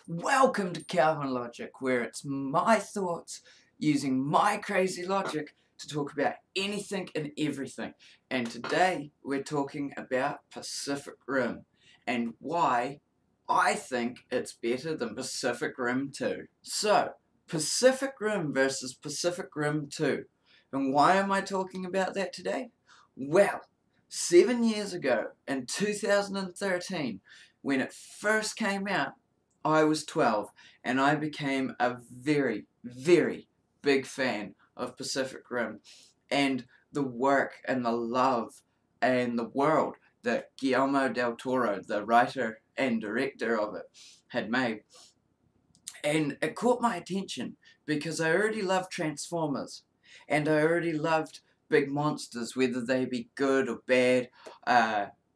Welcome to Calvin Logic, where it's my thoughts using my crazy logic to talk about anything and everything. And today we're talking about Pacific Rim and why I think it's better than Pacific Rim 2. So, Pacific Rim versus Pacific Rim 2. And why am I talking about that today? Well, 7 years ago in 2013, when it first came out, I was 12 and I became a very, very big fan of Pacific Rim and the work and the love and the world that Guillermo del Toro, the writer and director of it, had made. And it caught my attention because I already loved Transformers and I already loved big monsters, whether they be good or bad.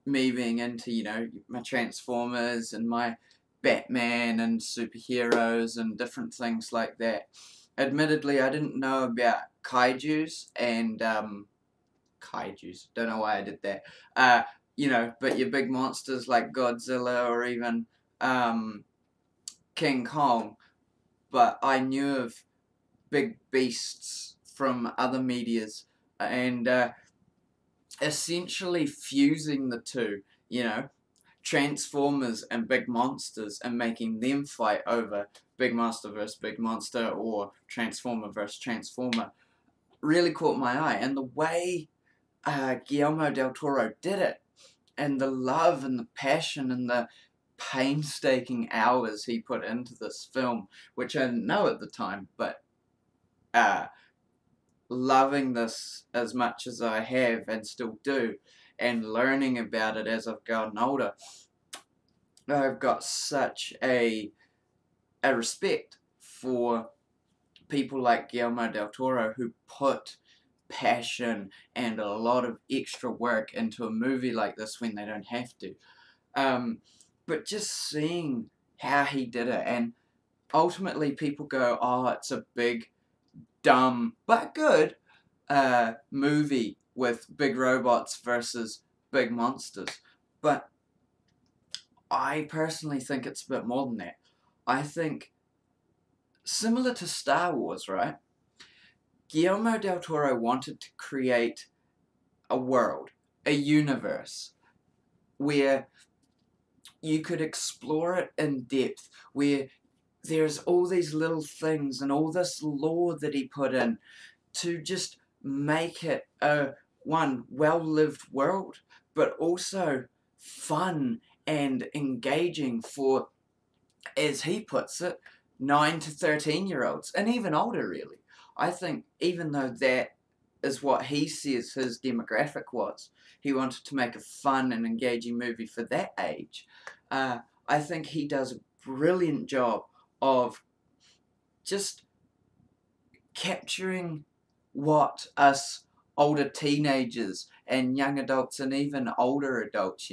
Me being into, my Transformers and my Batman and superheroes and different things like that. Admittedly, I didn't know about kaijus and, kaijus, don't know why I did that. But your big monsters like Godzilla or even, King Kong, but I knew of big beasts from other medias, and essentially fusing the two, Transformers and big monsters, and making them fight over big monster versus big monster or Transformer versus Transformer really caught my eye. And the way Guillermo del Toro did it, and the love and the passion and the painstaking hours he put into this film, which I didn't know at the time, but loving this as much as I have and still do, and learning about it as I've gotten older, I've got such a respect for people like Guillermo del Toro who put passion and a lot of extra work into a movie like this when they don't have to. But just seeing how he did it, and ultimately people go, oh, it's a big, dumb, but good movie with big robots versus big monsters. But I personally think it's a bit more than that. I think, similar to Star Wars, right? Guillermo del Toro wanted to create a world, a universe, where you could explore it in depth, where there's all these little things and all this lore that he put in to just make it a well-lived world, but also fun and engaging for, as he puts it, 9 to 13-year-olds, and even older, really. I think even though that is what he says his demographic was, he wanted to make a fun and engaging movie for that age. I think he does a brilliant job of just capturing what us older teenagers and young adults and even older adults,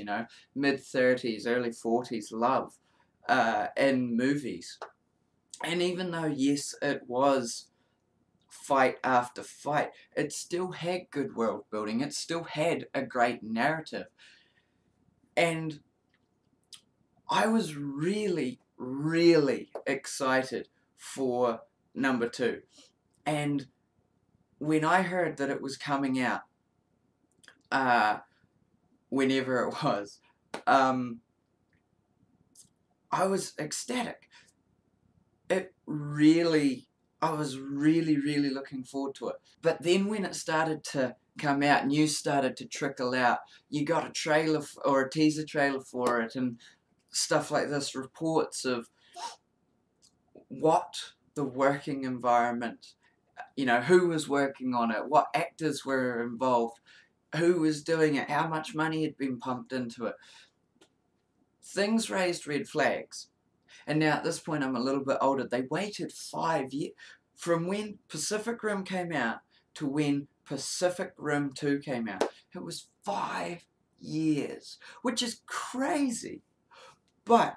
mid-30s, early 40s, love in movies. And even though, yes, it was fight after fight, it still had good world building, it still had a great narrative. And I was really, really excited for number 2. And when I heard that it was coming out, whenever it was, I was ecstatic. I was really, really looking forward to it. But then when it started to come out, news started to trickle out, you got a trailer or a teaser trailer for it and stuff like this, reports of what the working environment, who was working on it, what actors were involved, who was doing it, how much money had been pumped into it. Things raised red flags. And now at this point I'm a little bit older. They waited 5 years from when Pacific Rim came out to when Pacific Rim 2 came out. It was 5 years, which is crazy. But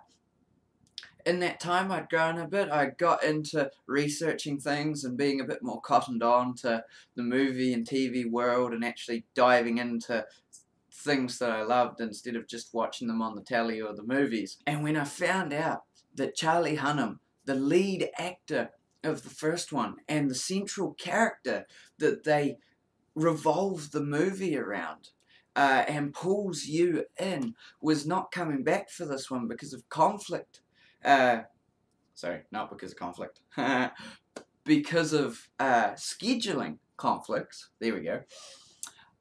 in that time I'd grown a bit. I got into researching things and being a bit more cottoned on to the movie and TV world and actually diving into things that I loved instead of just watching them on the telly or the movies. And when I found out that Charlie Hunnam, the lead actor of the first one and the central character that they revolve the movie around and pulls you in, was not coming back for this one because of conflict. Sorry, not because of conflict. Because of scheduling conflicts. There we go.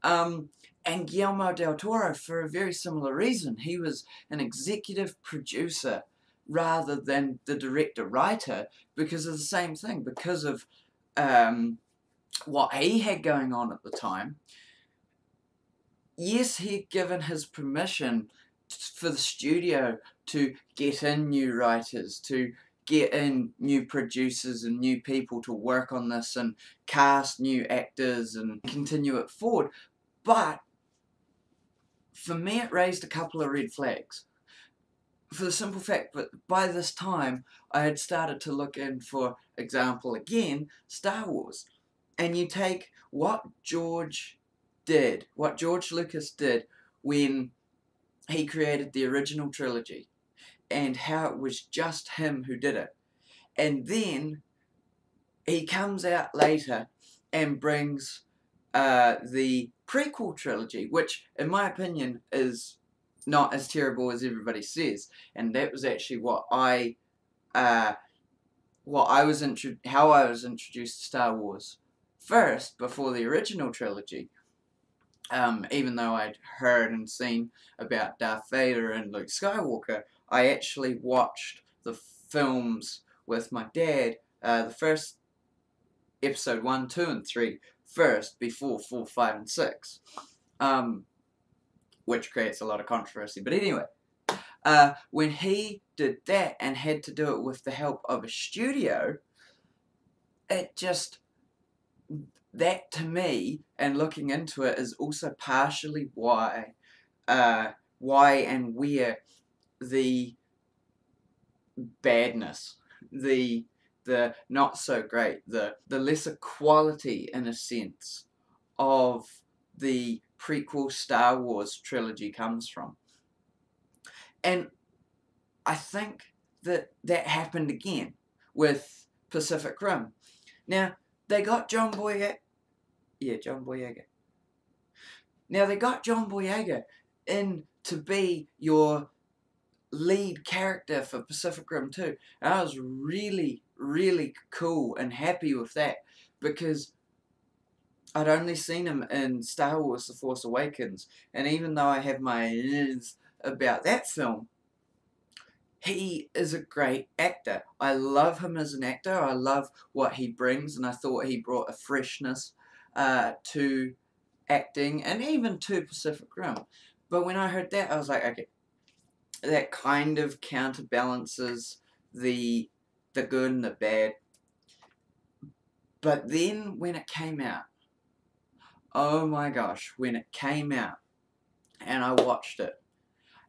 And Guillermo del Toro, for a very similar reason. He was an executive producer rather than the director-writer because of the same thing, because of what he had going on at the time. Yes, he'd given his permission for the studio to get in new writers, to get in new producers and new people to work on this and cast new actors and continue it forward. But for me, it raised a couple of red flags. For the simple fact that by this time, I had started to look in, for example, again, Star Wars. And you take what George Lucas did when he created the original trilogy, and how it was just him who did it. And then he comes out later and brings the prequel trilogy, which, in my opinion, is not as terrible as everybody says. And that was actually how I was introduced to Star Wars first, before the original trilogy. Even though I'd heard and seen about Darth Vader and Luke Skywalker, I actually watched the films with my dad, the first episode 1, 2, and 3 first, before 4, 5, and 6. Which creates a lot of controversy. But anyway, when he did that and had to do it with the help of a studio, it just... that, to me, and looking into it, is also partially why and where the badness, the not so great, the lesser quality, in a sense, of the prequel Star Wars trilogy comes from. And I think that happened again with Pacific Rim. Now, they got John Boyega. Now, they got John Boyega in to be your lead character for Pacific Rim 2. And I was really, really cool and happy with that, because I'd only seen him in Star Wars The Force Awakens. And even though I have my issues about that film, he is a great actor. I love him as an actor. I love what he brings, and I thought he brought a freshness to acting, and even to Pacific Rim. But when I heard that, I was like, okay, that kind of counterbalances the good and the bad. But then when it came out, oh my gosh, when it came out, and I watched it,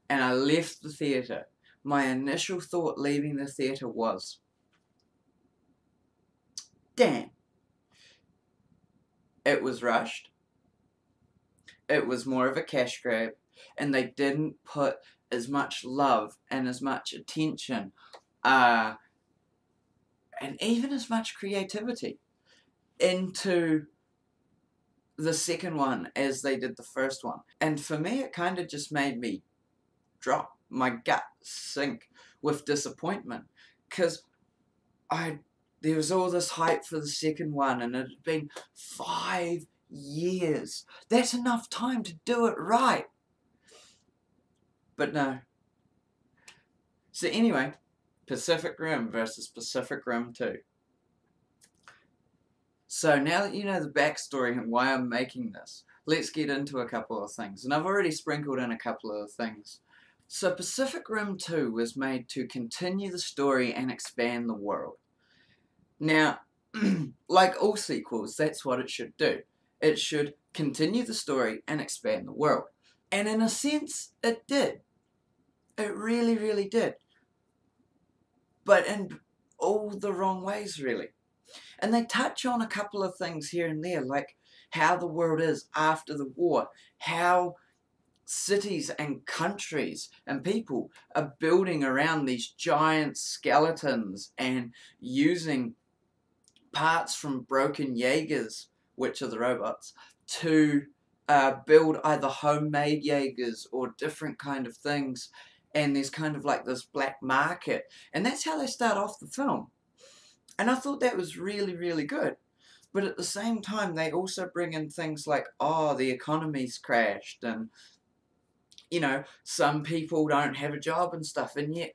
and I left the theatre, my initial thought leaving the theatre was, damn, it was rushed, it was more of a cash grab, and they didn't put as much love and as much attention and even as much creativity into the second one as they did the first one. And for me, it kind of just made me drop, my gut sink with disappointment, because there was all this hype for the second one, and it had been 5 years. That's enough time to do it right. But no. So anyway, Pacific Rim versus Pacific Rim 2. So now that you know the backstory and why I'm making this, let's get into a couple of things. And I've already sprinkled in a couple of things. So Pacific Rim 2 was made to continue the story and expand the world. Now, like all sequels, that's what it should do. It should continue the story and expand the world. And in a sense, it did. It really, really did. But in all the wrong ways, really. And they touch on a couple of things here and there, like how the world is after the war, how cities and countries and people are building around these giant skeletons and using parts from broken Jaegers, which are the robots, to build either homemade Jaegers or different kind of things. And there's kind of like this black market. And that's how they start off the film. And I thought that was really, really good. But at the same time, they also bring in things like, oh, the economy's crashed, and, you know, some people don't have a job and stuff. And yet,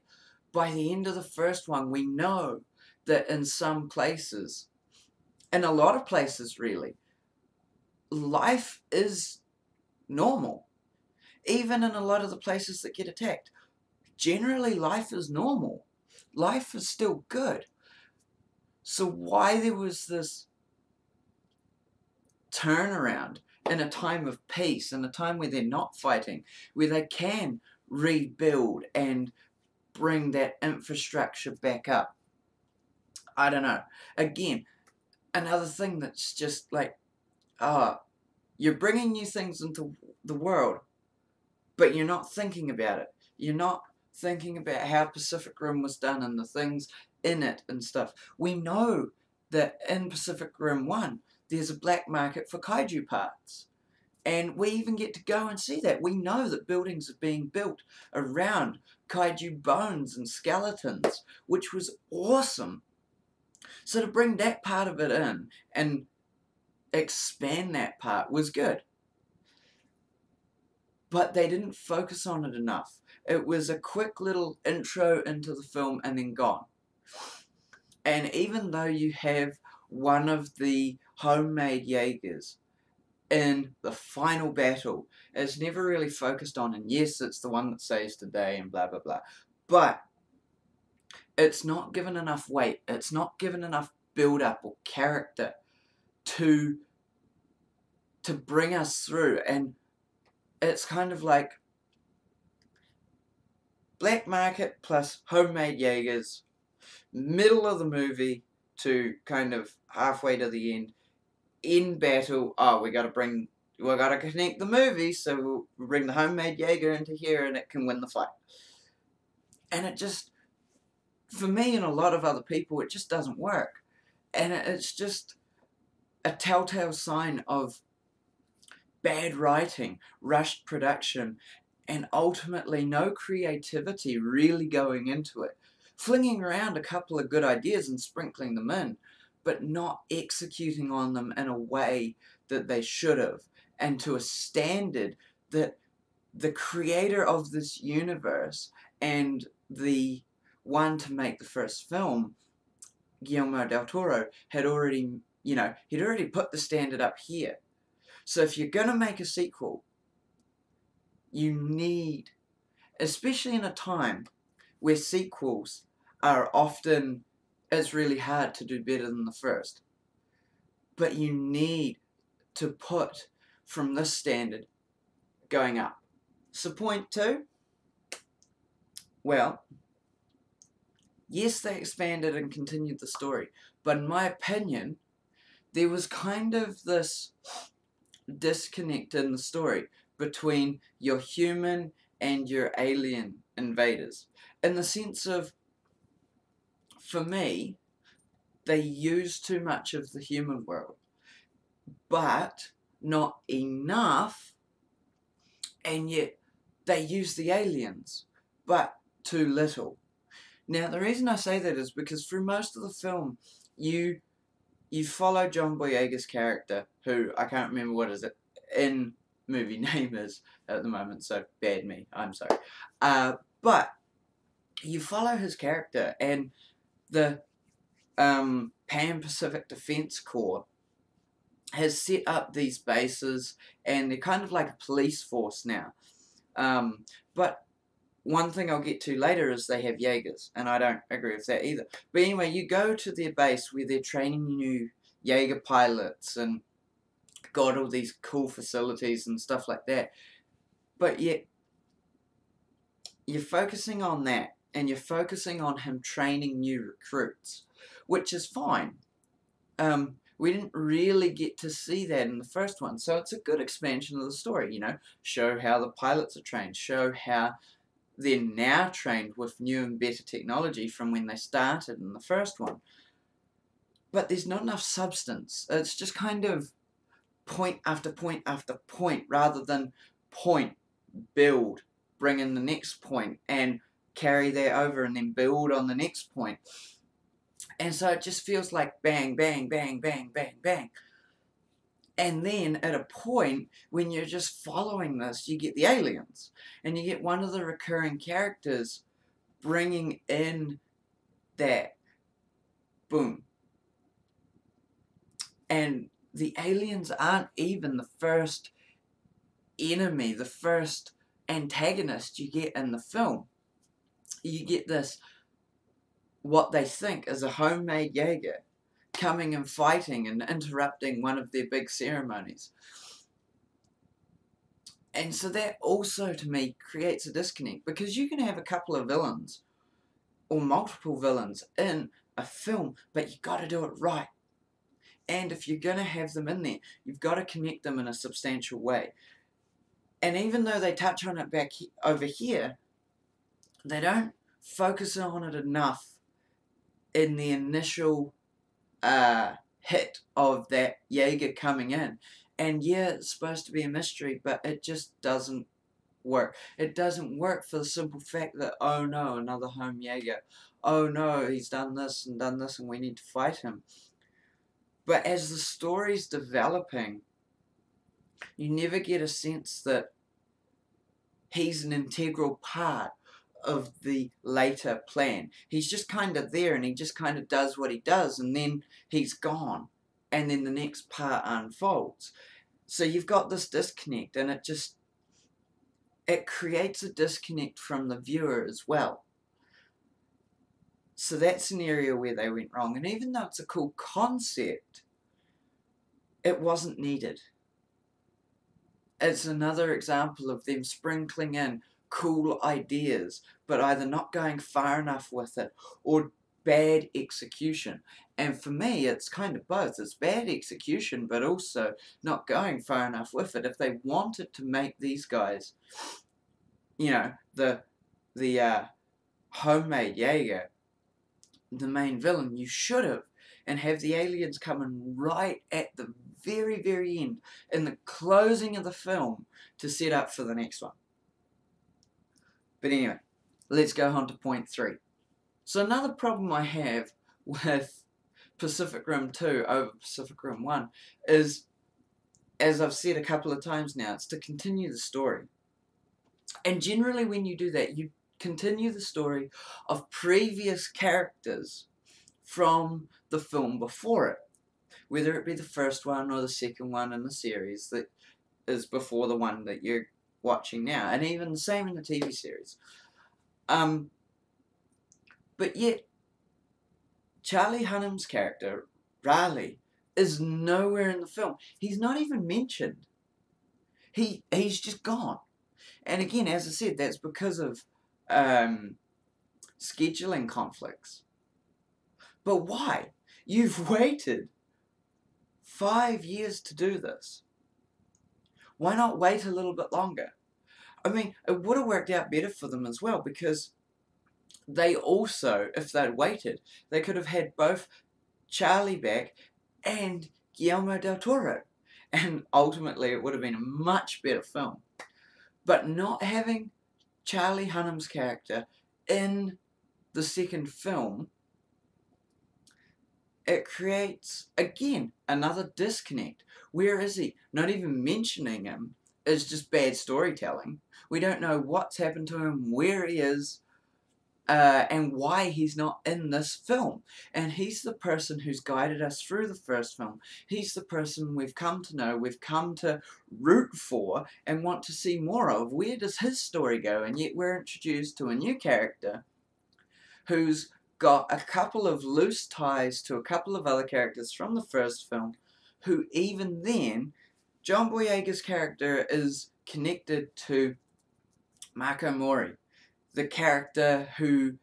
by the end of the first one, we know that in some places, in a lot of places really, life is normal. Even in a lot of the places that get attacked, generally life is normal. Life is still good. So why there was this turnaround in a time of peace, in a time where they're not fighting, where they can rebuild and bring that infrastructure back up? I don't know. Again, another thing that's just like, you're bringing new things into the world, but you're not thinking about it. You're not thinking about how Pacific Rim was done and the things in it and stuff. We know that in Pacific Rim 1, there's a black market for kaiju parts. And we even get to go and see that. We know that buildings are being built around kaiju bones and skeletons, which was awesome. So to bring that part of it in and expand that part was good. But they didn't focus on it enough. It was a quick little intro into the film and then gone. And even though you have one of the homemade Jaegers in the final battle, it's never really focused on. And yes, it's the one that saves the day and blah blah blah. But it's not given enough weight. It's not given enough build-up or character to bring us through. And it's kind of like black market plus homemade Jaegers, middle of the movie to kind of halfway to the end. In battle, oh, we gotta connect the movie, so we'll bring the homemade Jaeger into here and it can win the fight. And it just, for me and a lot of other people, it just doesn't work. And it's just a telltale sign of bad writing, rushed production, and ultimately no creativity really going into it. Flinging around a couple of good ideas and sprinkling them in, but not executing on them in a way that they should have, and to a standard that the creator of this universe and the one to make the first film, Guillermo del Toro, had already, he'd already put the standard up here. So if you're going to make a sequel, you need, especially in a time where sequels are often, it's really hard to do better than the first. But you need to put from this standard going up. So point 2, well, yes, they expanded and continued the story, but in my opinion, there was kind of this disconnect in the story between your human and your alien invaders. In the sense of, for me, they use too much of the human world, but not enough, and yet they use the aliens, but too little. Now, the reason I say that is because through most of the film, you follow John Boyega's character, who I can't remember what is it in movie name is at the moment, so bad me, I'm sorry. But you follow his character, and the Pan-Pacific Defense Corps has set up these bases, and they're kind of like a police force now. But one thing I'll get to later is they have Jaegers, and I don't agree with that either. But anyway, you go to their base where they're training new Jaeger pilots and got all these cool facilities and stuff like that. But yet, you're focusing on that, and you're focusing on him training new recruits, which is fine. We didn't really get to see that in the first one, so it's a good expansion of the story, you know, show how the pilots are trained, show how they're now trained with new and better technology from when they started in the first one. But there's not enough substance. It's just kind of point after point after point, rather than point, build, bring in the next point, and carry that over and then build on the next point. And so it just feels like bang, bang, bang, bang, bang, bang. And then at a point when you're just following this, you get the aliens. And you get one of the recurring characters bringing in that boom. And the aliens aren't even the first enemy, the first antagonist you get in the film. You get this, what they think is a homemade Jaeger, coming and fighting and interrupting one of their big ceremonies. And so that also, to me, creates a disconnect, because you can have a couple of villains, or multiple villains, in a film, but you got to do it right. And if you're going to have them in there, you've got to connect them in a substantial way. And even though they touch on it over here, they don't focus on it enough in the initial hit of that Jaeger coming in. And yeah, it's supposed to be a mystery, but it just doesn't work. It doesn't work for the simple fact that, oh no, another home Jaeger. Oh no, he's done this and we need to fight him. But as the story's developing, you never get a sense that he's an integral part of the later plan. He's just kind of there, and he just kind of does what he does, and then he's gone, and then the next part unfolds. So you've got this disconnect, and it creates a disconnect from the viewer as well. So that's an area where they went wrong, and even though it's a cool concept, it wasn't needed. It's another example of them sprinkling in cool ideas, but either not going far enough with it, or bad execution. And for me, it's kind of both. It's bad execution, but also not going far enough with it. If they wanted to make these guys, you know, the homemade Jaeger, the main villain, you should have, and have the aliens coming right at the very, very end, in the closing of the film, to set up for the next one. But anyway, let's go on to point 3. So another problem I have with Pacific Rim 2 over Pacific Rim 1 is, as I've said a couple of times now, it's to continue the story. And generally when you do that, you continue the story of previous characters from the film before it, whether it be the first one or the second one in the series that is before the one that you're watching now, and even the same in the TV series. But yet, Charlie Hunnam's character, Riley, is nowhere in the film. He's not even mentioned. He's just gone. And again, as I said, that's because of scheduling conflicts. But why? You've waited 5 years to do this. Why not wait a little bit longer? I mean, it would have worked out better for them as well, because they also, if they'd waited, they could have had both Charlie back and Guillermo del Toro. And ultimately, it would have been a much better film. But not having Charlie Hunnam's character in the second film, it creates, again, another disconnect. Where is he? Not even mentioning him is just bad storytelling. We don't know what's happened to him, where he is, and why he's not in this film. And he's the person who's guided us through the first film. He's the person we've come to know, we've come to root for, and want to see more of. Where does his story go? And yet we're introduced to a new character who's got a couple of loose ties to a couple of other characters from the first film, who even then, John Boyega's character is connected to Marco Mori, the character who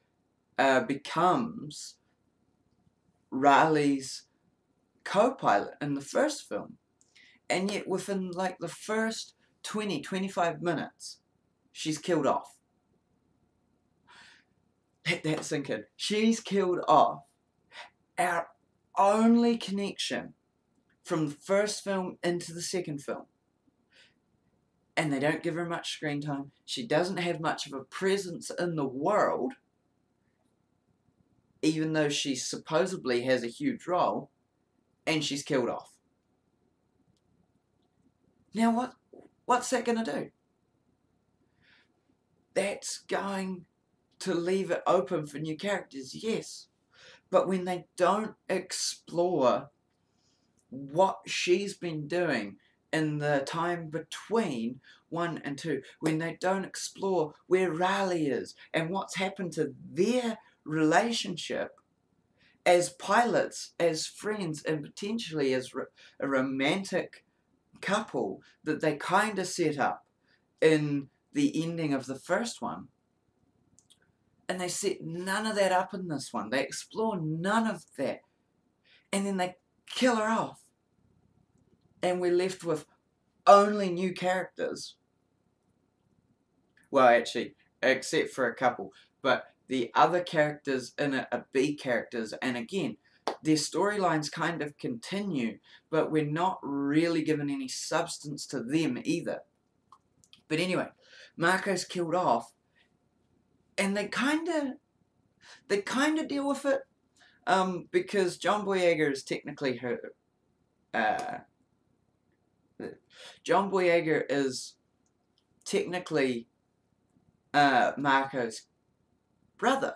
becomes Riley's co-pilot in the first film, and yet within like the first 20-25 minutes, she's killed off. Let that sink in. She's killed off. Our only connection from the first film into the second film. And they don't give her much screen time. She doesn't have much of a presence in the world, even though she supposedly has a huge role, and she's killed off. Now what's that going to do? That's going to leave it open for new characters, yes. But when they don't explore what she's been doing in the time between 1 and 2, when they don't explore where Riley is and what's happened to their relationship as pilots, as friends, and potentially as a romantic couple that they kind of set up in the ending of the first one. And they set none of that up in this one. They explore none of that. And then they kill her off. And we're left with only new characters. Well, actually, except for a couple. But the other characters in it are B characters. And again, their storylines kind of continue. But we're not really given any substance to them either. But anyway, Marco's killed off. And they kind of deal with it. Because John Boyega is technically her... John Boyega is technically Marco's brother.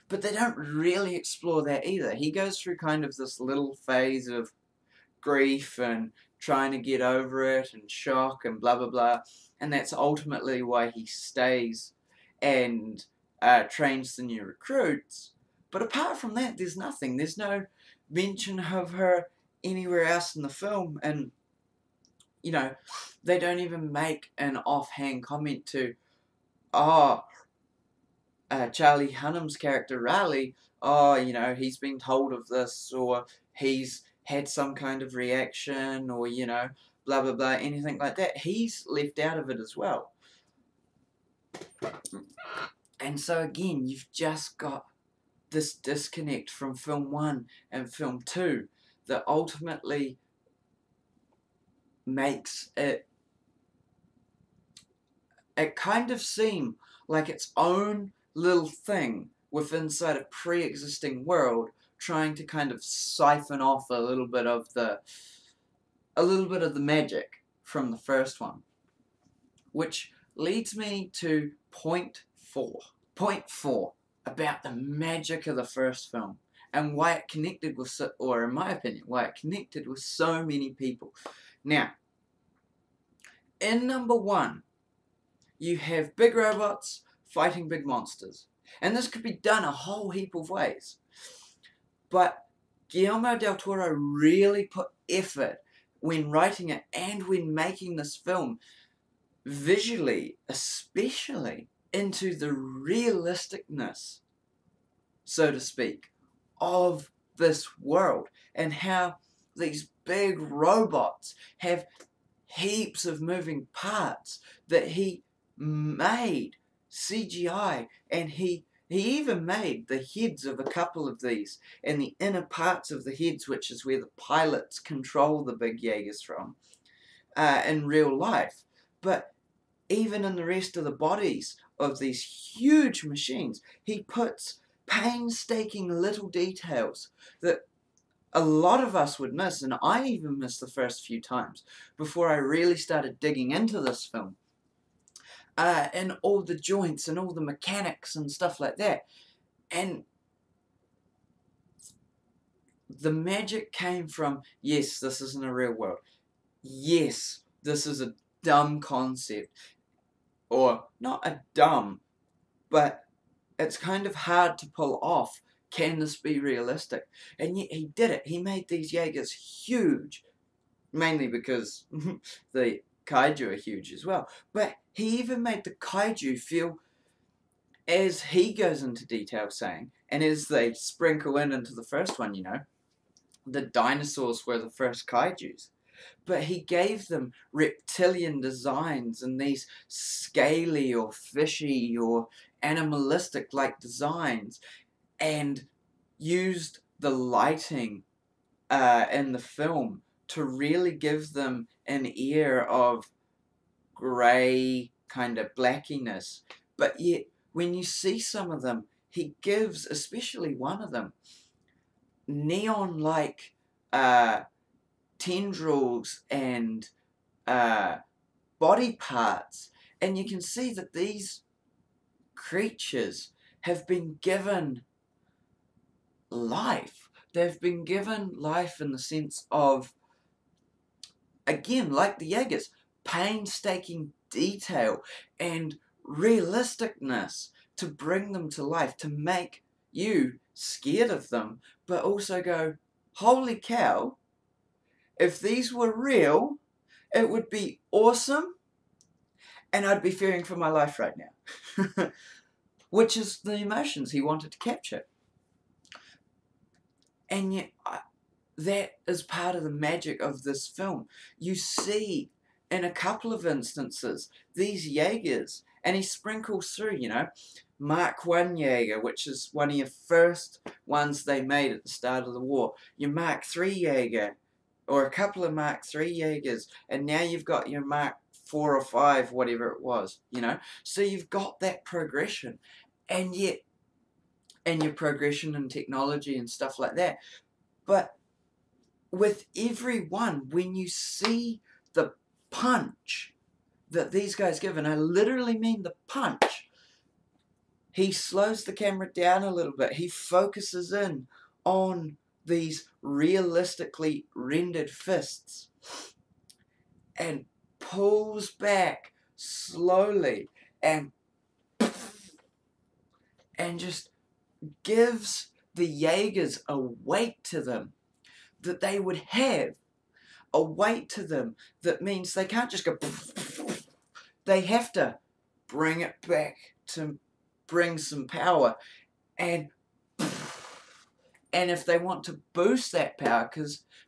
But they don't really explore that either. He goes through kind of this little phase of grief and trying to get over it and shock and blah blah blah. And that's ultimately why he stays and trains the new recruits. But apart from that, there's nothing. There's no mention of her anywhere else in the film. And you know, they don't even make an offhand comment to, Charlie Hunnam's character, Riley, you know, he's been told of this, or he's had some kind of reaction, or, you know, blah, blah, blah, anything like that. He's left out of it as well. And so, again, you've just got this disconnect from film 1 and film 2 that ultimately makes it kind of seem like its own little thing within inside a pre-existing world, trying to kind of siphon off a little bit of the magic from the first one. Which leads me to point 4. Point 4 about the magic of the first film and why it connected with, or in my opinion, why it connected with so many people. Now, in number 1, you have big robots fighting big monsters. And this could be done a whole heap of ways. But Guillermo del Toro really put effort when writing it and when making this film, visually especially, into the realisticness, so to speak, of this world. And how these big robots have heaps of moving parts that he made CGI, and he even made the heads of a couple of these, and the inner parts of the heads, which is where the pilots control the big Jaegers from, in real life. But even in the rest of the bodies of these huge machines, he puts painstaking little details that a lot of us would miss, and I even missed the first few times before I really started digging into this film. And all the joints and all the mechanics and stuff like that. And the magic came from, yes, this isn't a real world. Yes, this is a dumb concept. Or, not a dumb, but it's kind of hard to pull off. Can this be realistic? And yet he did it. He made these Jaegers huge. Mainly because the kaiju are huge as well. But he even made the kaiju feel, as he goes into detail saying, and as they sprinkle into the first one, you know, the dinosaurs were the first kaijus. But he gave them reptilian designs and these scaly or fishy or animalistic like designs, and used the lighting in the film to really give them an air of grey kind of blackiness. But yet when you see some of them, he gives, especially one of them, neon like tendrils and body parts, and you can see that these creatures have been given life. They've been given life in the sense of, again, like the Jaegers, painstaking detail and realisticness to bring them to life, to make you scared of them, but also go, holy cow, if these were real, it would be awesome, and I'd be fearing for my life right now. Which is the emotions he wanted to capture. And yet, that is part of the magic of this film. You see, in a couple of instances, these Jaegers, and he sprinkles through, you know, Mark 1 Jaeger, which is one of your first ones they made at the start of the war, your Mark 3 Jaeger, or a couple of Mark 3 Jaegers, and now you've got your Mark 4 or 5, whatever it was, you know. So you've got that progression, and yet, and your progression in technology and stuff like that. But with every one, when you see the punch that these guys give, and I literally mean the punch, he slows the camera down a little bit. He focuses in on these realistically rendered fists and pulls back slowly and just gives the Jaegers a weight to them that they would have, a weight to them that means they can't just go, they have to bring it back to bring some power, and if they want to boost that power,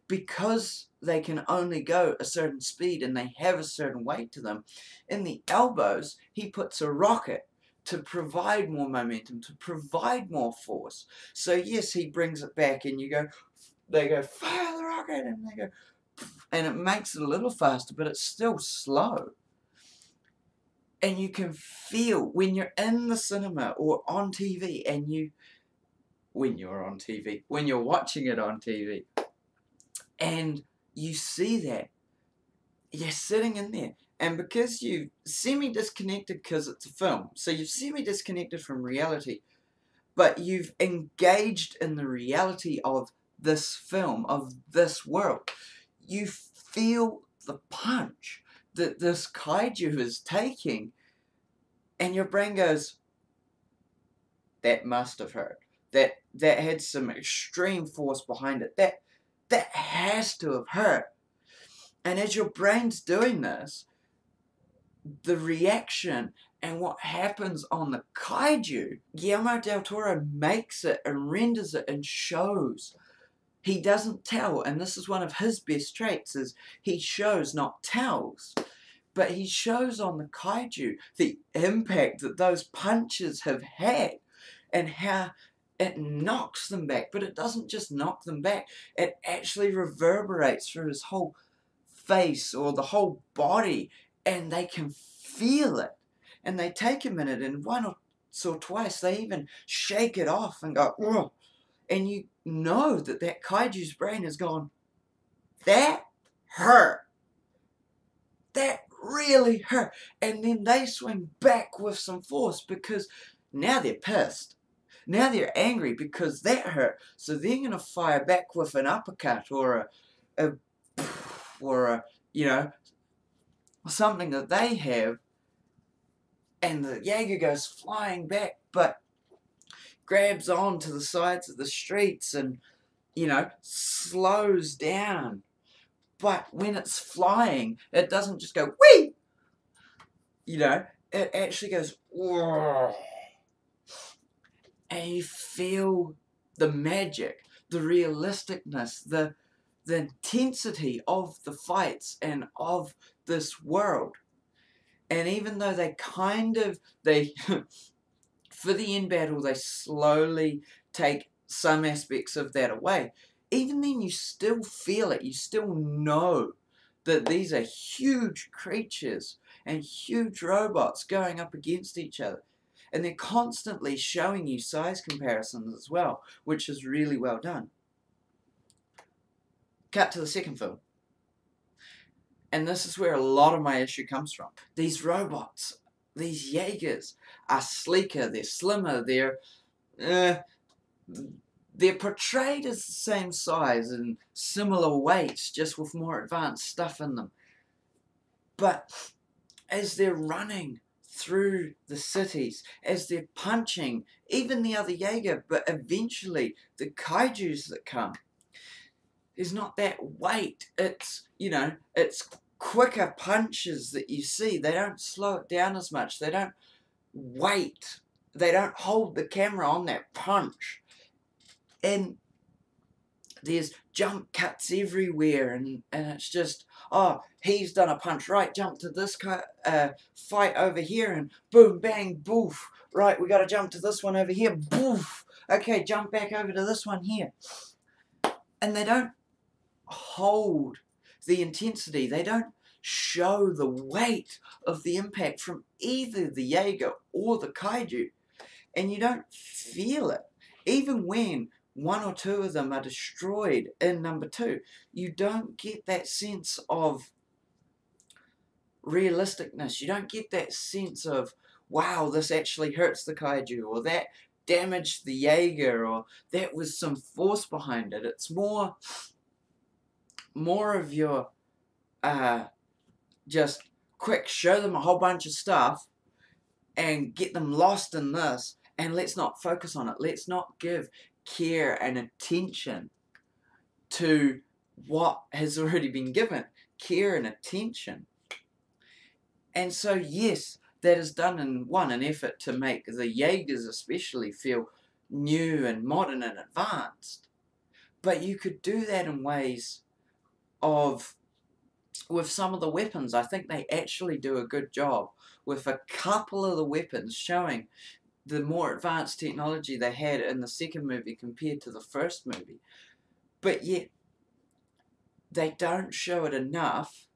because they can only go a certain speed and they have a certain weight to them, in the elbows he puts a rocket to provide more momentum, to provide more force. So yes, he brings it back, and they go, fire the rocket, and they go, and it makes it a little faster, but it's still slow. And you can feel when you're in the cinema or on TV, when you're watching it on TV, and you see that, you're sitting in there, and because you've semi-disconnected, because it's a film, so you've semi-disconnected from reality, but you've engaged in the reality of this film, of this world. You feel the punch that this kaiju is taking, and your brain goes, that must have hurt. That had some extreme force behind it. That has to have hurt. And as your brain's doing this, the reaction and what happens on the kaiju, Guillermo del Toro makes it and renders it and shows. He doesn't tell, and this is one of his best traits, is he shows, not tells. But he shows on the kaiju the impact that those punches have had and how it knocks them back. But it doesn't just knock them back, it actually reverberates through his whole face or the whole body, and they can feel it. And they take a minute, and once or twice they even shake it off and go, ugh. And you know that kaiju's brain has gone, that hurt. That really hurt. And then they swing back with some force, because now they're pissed. Now they're angry because that hurt. So they're going to fire back with an uppercut or a you know, something that they have. And the Jaeger goes flying back, but grabs on to the sides of the streets and, you know, slows down. But when it's flying, it doesn't just go, whee! You know, it actually goes, whoa. And you feel the magic, the realisticness, the intensity of the fights and of this world. And even though they for the end battle, they slowly take some aspects of that away. Even then, you still feel it. You still know that these are huge creatures and huge robots going up against each other. And they're constantly showing you size comparisons as well, which is really well done. Cut to the second film. And this is where a lot of my issue comes from. These robots, these Jaegers, are sleeker, they're slimmer, they're portrayed as the same size and similar weights, just with more advanced stuff in them. But as they're running through the cities, as they're punching, even the other Jaeger, but eventually the kaijus that come, there's not that weight. It's, it's quicker punches that you see. They don't slow it down as much. They don't wait. They don't hold the camera on that punch. And there's jump cuts everywhere, and it's just, oh, he's done a punch, right, jump to this fight over here, and boom, bang, boof, right, we got to jump to this one over here, boof, okay, jump back over to this one here. And they don't hold the intensity, they don't show the weight of the impact from either the Jaeger or the kaiju, and you don't feel it. Even when one or two of them are destroyed in number 2, you don't get that sense of realisticness. You don't get that sense of, wow, this actually hurts the kaiju, or that damaged the Jaeger, or that was some force behind it. It's more of your just quick show them a whole bunch of stuff and get them lost in this, and let's not focus on it. Let's not give care and attention to what has already been given. Care and attention. And so, yes, that is done in an effort to make the Jaegers especially feel new and modern and advanced. But you could do that in ways of, with some of the weapons. I think they actually do a good job with a couple of the weapons showing the more advanced technology they had in the second movie compared to the first movie. But yet, they don't show it enough,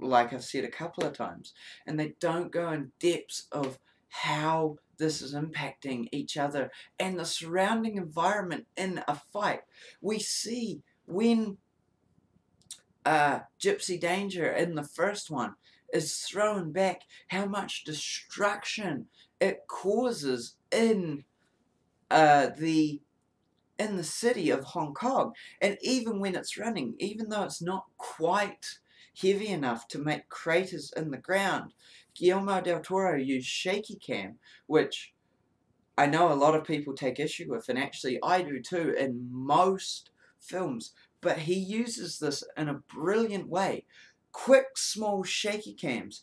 like I've said a couple of times, and they don't go in depths of how this is impacting each other and the surrounding environment in a fight. We see when Gypsy Danger in the first one is thrown back, how much destruction it causes in the city of Hong Kong. And even when it's running, even though it's not quite heavy enough to make craters in the ground, Guillermo del Toro used shaky cam, which I know a lot of people take issue with, and actually I do too in most films, but he uses this in a brilliant way. Quick, small shaky cams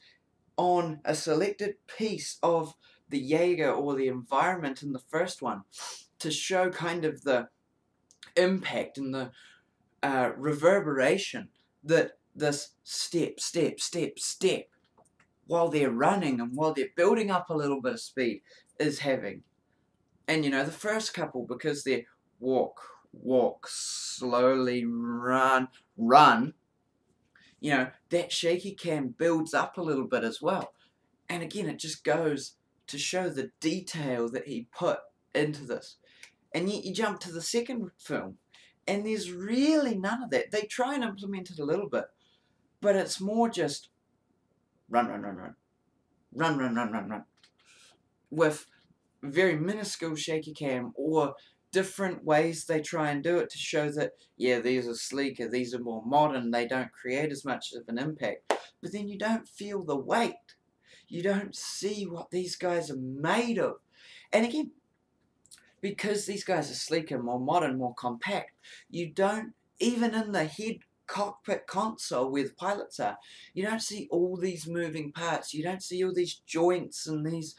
on a selected piece of the Jaeger or the environment in the first one to show kind of the impact and the reverberation that this step while they're running and while they're building up a little bit of speed is having. And the first couple, because they're walk, slowly, run, that shaky cam builds up a little bit as well. And again, it just goes to show the detail that he put into this. And yet you jump to the second film, and there's really none of that. They try and implement it a little bit, but it's more just run, with very minuscule shaky cam, or different ways they try and do it to show that, yeah, these are sleeker, these are more modern, they don't create as much of an impact. But then you don't feel the weight. You don't see what these guys are made of. And again, because these guys are sleeker, more modern, more compact, you don't, even in the head cockpit console where the pilots are, you don't see all these moving parts. You don't see all these joints and these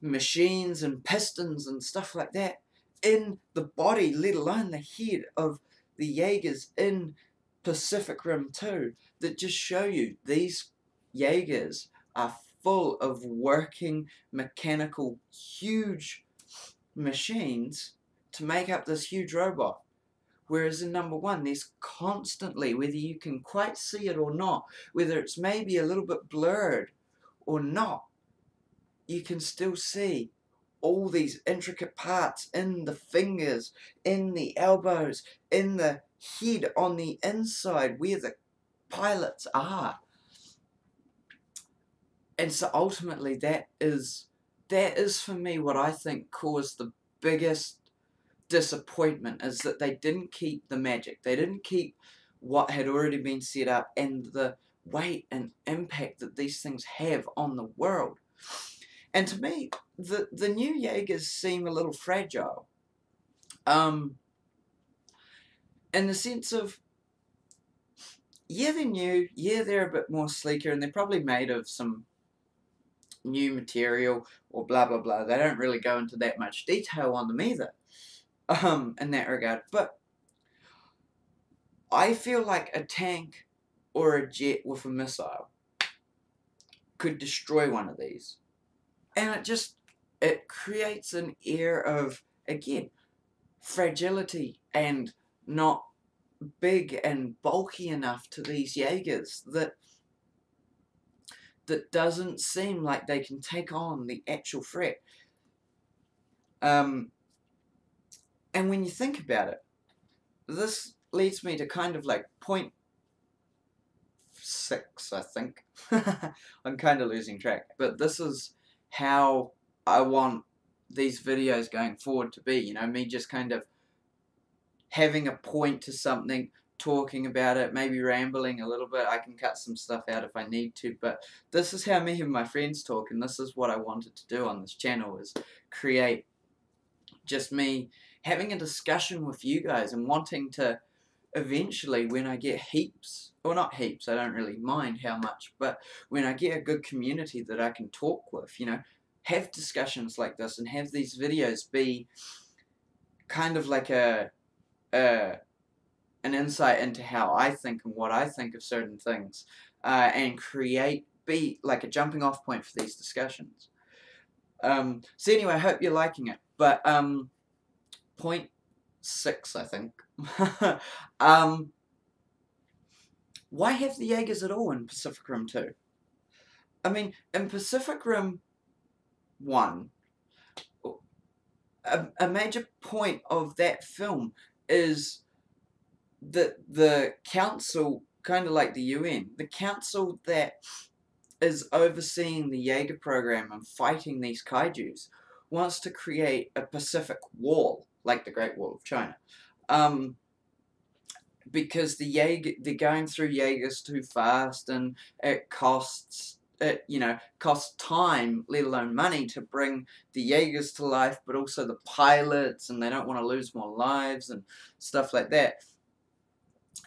machines and pistons and stuff like that. in the body, let alone the head of the Jaegers in Pacific Rim 2, that just show you these Jaegers are full of working mechanical huge machines to make up this huge robot. Whereas in number 1, there's constantly, whether you can quite see it or not, whether it's maybe a little bit blurred or not, you can still see all these intricate parts in the fingers, in the elbows, in the head on the inside where the pilots are. And so ultimately that is for me what I think caused the biggest disappointment, is that they didn't keep the magic. They didn't keep what had already been set up and the weight and impact that these things have on the world. And to me, the new Jaegers seem a little fragile. In the sense of, yeah, they're new, yeah, they're a bit more sleeker, and they're probably made of some new material or blah blah blah. They don't really go into that much detail on them either, in that regard. But I feel like a tank or a jet with a missile could destroy one of these. And it creates an air of, again, fragility and not big and bulky enough to these Jaegers that doesn't seem like they can take on the actual threat. And when you think about it, this leads me to kind of like point 6, I think. I'm kind of losing track, but this is how I want these videos going forward to be, you know, me just kind of having a point to something, talking about it, maybe rambling a little bit. I can cut some stuff out if I need to, but this is how me and my friends talk, and this is what I wanted to do on this channel, is create just me having a discussion with you guys and wanting to eventually, when I get heaps, or not heaps, I don't really mind how much, but when I get a good community that I can talk with, you know, have discussions like this and have these videos be kind of like an insight into how I think and what I think of certain things, and be like a jumping off point for these discussions. So anyway, I hope you're liking it, but point 6, I think. Why have the Jaegers at all in Pacific Rim 2? I mean, in Pacific Rim 1, a major point of that film is that the council, kind of like the UN, the council that is overseeing the Jaeger program and fighting these kaijus, wants to create a Pacific Wall, like the Great Wall of China. Because they're going through Jaegers too fast, and it costs time, let alone money, to bring the Jaegers to life, but also the pilots, and they don't want to lose more lives and stuff like that.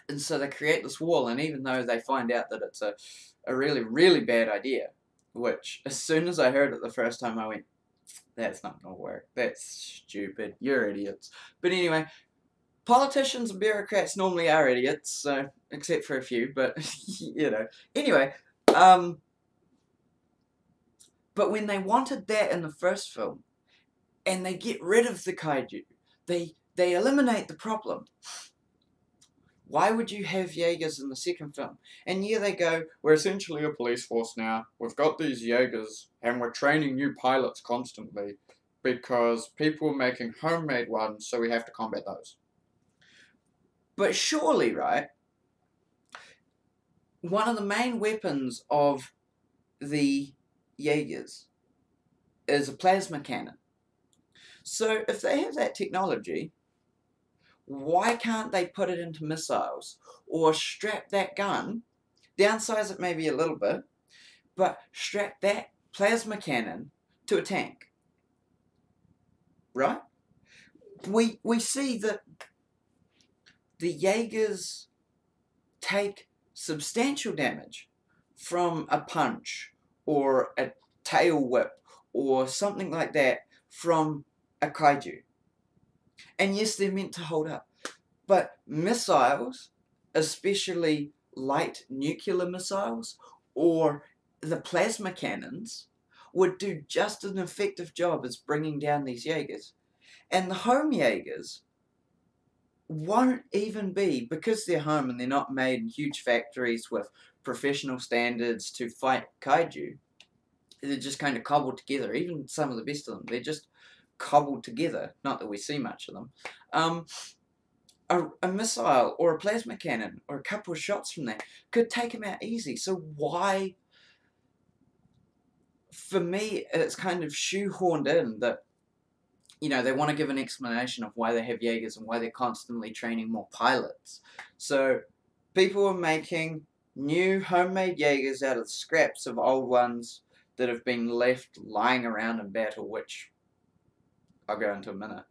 And so they create this wall, and even though they find out that it's a really, really bad idea, which as soon as I heard it the first time, I went, that's not going to work. That's stupid. You're idiots. But anyway, politicians and bureaucrats normally are idiots, so, except for a few, but, you know. Anyway, but when they wanted that in the first film, and they get rid of the kaiju, they eliminate the problem. Why would you have Jaegers in the second film? And yeah, they go, we're essentially a police force now. We've got these Jaegers, and we're training new pilots constantly, because people are making homemade ones, so we have to combat those. But surely, right, one of the main weapons of the Jaegers is a plasma cannon. So if they have that technology, why can't they put it into missiles, or strap that gun, downsize it maybe a little bit, but strap that plasma cannon to a tank, right? We see that the Jaegers take substantial damage from a punch or a tail whip or something like that from a kaiju. And yes, they're meant to hold up. But missiles, especially light nuclear missiles, or the plasma cannons, would do just an effective job as bringing down these Jaegers. And the home Jaegers won't even be, because they're home and they're not made in huge factories with professional standards to fight kaiju. They're just kind of cobbled together. Even some of the best of them, they're just cobbled together. Not that we see much of them. A missile or a plasma cannon or a couple of shots from that could take them out easy. So why, for me, it's kind of shoehorned in that, you know, they want to give an explanation of why they have Jaegers and why they're constantly training more pilots. So people are making new homemade Jaegers out of the scraps of old ones that have been left lying around in battle, which I'll go into a minute.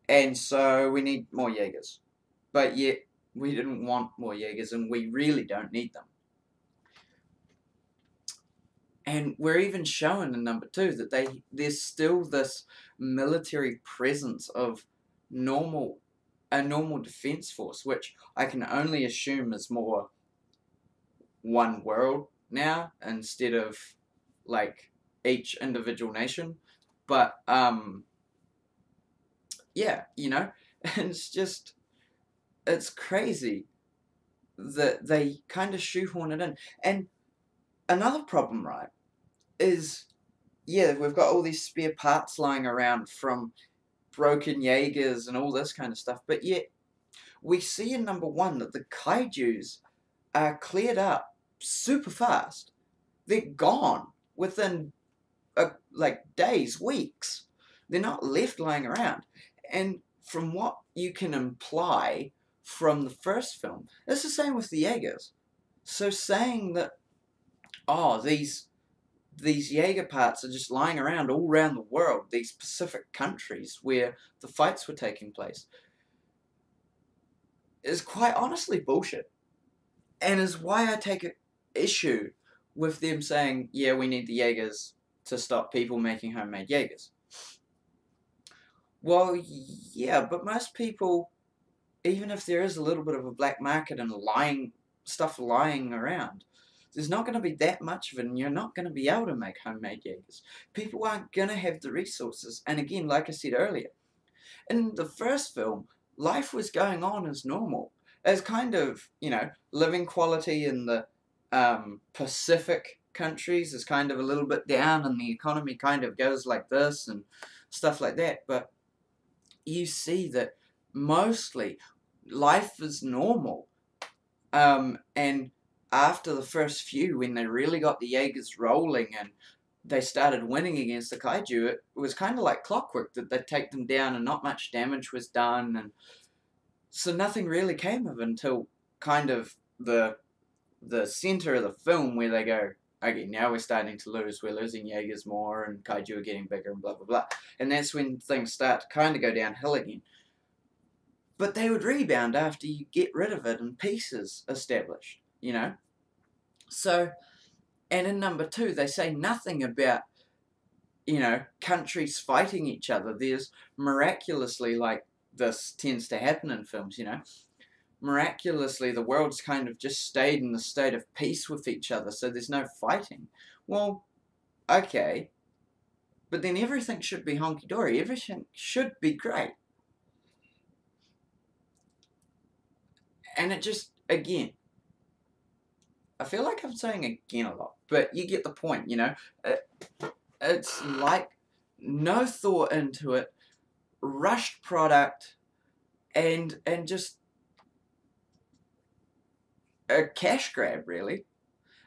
And so we need more Jaegers. But yet, we didn't want more Jaegers, and we really don't need them. And we're even shown in number 2 that there's still this military presence of a normal defense force, which I can only assume is more one world now instead of like each individual nation. But yeah, you know, and it's crazy that they kind of shoehorn it in. And another problem, right, is, yeah, we've got all these spare parts lying around from broken Jaegers and all this kind of stuff, but yet we see in number 1 that the kaijus are cleared up super fast. They're gone within like days, weeks. They're not left lying around. And from what you can imply from the first film, it's the same with the Jaegers. So saying that, oh, these Jaeger parts are just lying around all around the world, these Pacific countries where the fights were taking place, is quite honestly bullshit. And is why I take an issue with them saying, yeah, we need the Jaegers to stop people making homemade Jaegers. Well, yeah, but most people, even if there is a little bit of a black market and stuff lying around, there's not going to be that much of it, and you're not going to be able to make homemade Jaegers. People aren't going to have the resources. And again, like I said earlier, in the first film, life was going on as normal. As kind of, you know, living quality in the Pacific countries is kind of a little bit down, and the economy kind of goes like this and stuff like that. But you see that mostly life is normal. And after the first few, when they really got the Jaegers rolling and they started winning against the kaiju, it was kind of like clockwork, that they'd take them down and not much damage was done, and so nothing really came of it until kind of the center of the film, where they go, okay, now we're starting to lose, we're losing Jaegers more, and kaiju are getting bigger, and blah blah blah. And that's when things start to kind of go downhill again. But they would rebound after you get rid of it and peace is established, you know? So, and in number 2, they say nothing about, you know, countries fighting each other. There's miraculously, like this tends to happen in films, you know, miraculously the world's kind of just stayed in the state of peace with each other, so there's no fighting. Well, okay, but then everything should be honky-dory. Everything should be great. And it just, again, I feel like I'm saying again a lot, but you get the point, you know? It's like no thought into it, rushed product, and just a cash grab, really.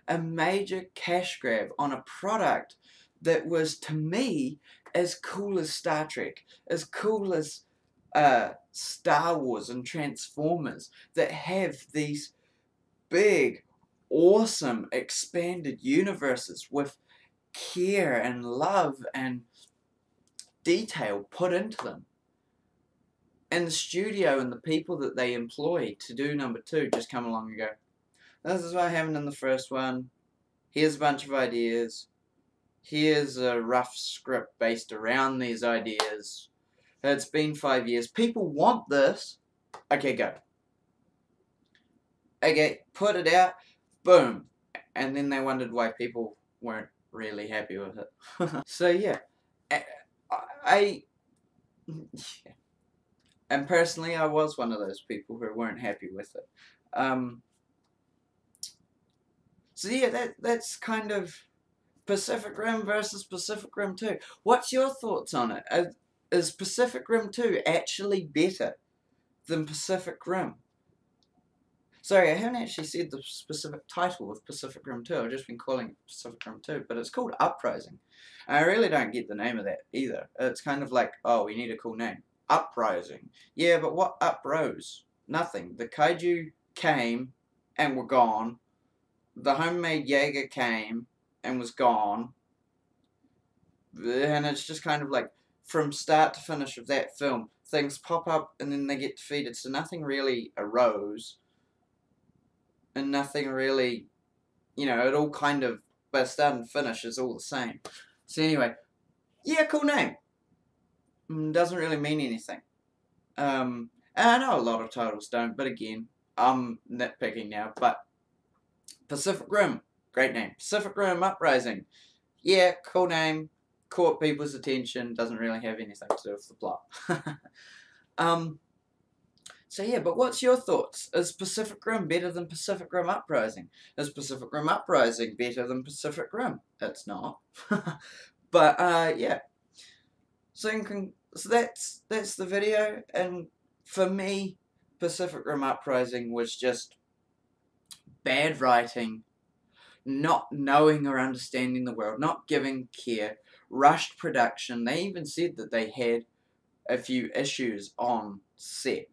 A major cash grab on a product that was, to me, as cool as Star Trek, as cool as Star Wars and Transformers, that have these big, awesome, expanded universes with care and love and detail put into them. And the studio and the people that they employ to do number 2 just come along and go, this is what happened in the first one, here's a bunch of ideas, here's a rough script based around these ideas, It's been 5 years. People want this. Okay, go. Okay, put it out. Boom. And then they wondered why people weren't really happy with it. So yeah, I and personally I was one of those people who weren't happy with it. So yeah, that's kind of Pacific Rim versus Pacific Rim 2. What's your thoughts on it? Is Pacific Rim 2 actually better than Pacific Rim? Sorry, I haven't actually said the specific title of Pacific Rim 2. I've just been calling it Pacific Rim 2, but it's called Uprising. And I really don't get the name of that either. It's kind of like, oh, we need a cool name. Uprising. Yeah, but what uprose? Nothing. The kaiju came and were gone. The homemade Jaeger came and was gone. And it's just kind of like, from start to finish of that film, things pop up and then they get defeated, so nothing really arose. And nothing really, it all kind of, by start and finish, is all the same. So anyway, yeah, cool name. Doesn't really mean anything. And I know a lot of titles don't, but again, I'm nitpicking now. But Pacific Rim, great name. Pacific Rim Uprising, yeah, cool name. Caught people's attention. Doesn't really have anything to do with the plot. So yeah, but what's your thoughts? Is Pacific Rim better than Pacific Rim Uprising? Is Pacific Rim Uprising better than Pacific Rim? It's not. But yeah. So that's the video, and for me, Pacific Rim Uprising was just bad writing, not knowing or understanding the world, not giving care, rushed production. They even said that they had a few issues on set.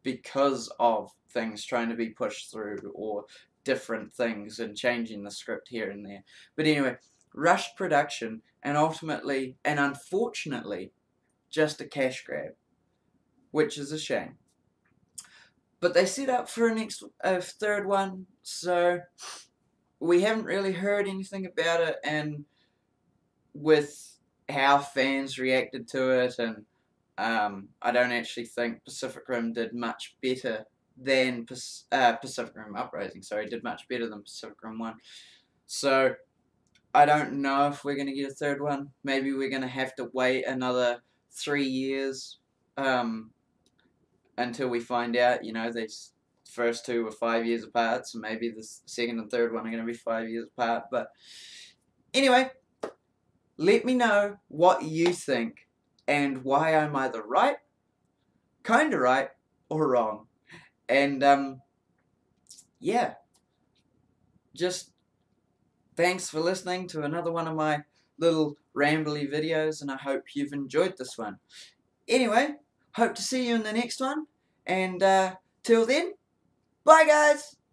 Because of things trying to be pushed through or different things and changing the script here and there. But anyway, rushed production and ultimately and unfortunately just a cash grab, which is a shame. But they set up for a third one, so we haven't really heard anything about it, and with how fans reacted to it, and I don't actually think Pacific Rim did much better than Pacific Rim Uprising. Sorry, did much better than Pacific Rim 1. So I don't know if we're going to get a third one. Maybe we're going to have to wait another 3 years until we find out. These first two were 5 years apart, so maybe the second and third one are going to be 5 years apart. But anyway, let me know what you think and why I'm either right, kinda right, or wrong. And yeah, just thanks for listening to another one of my little rambly videos, and I hope you've enjoyed this one. Anyway, hope to see you in the next one, and till then, bye guys!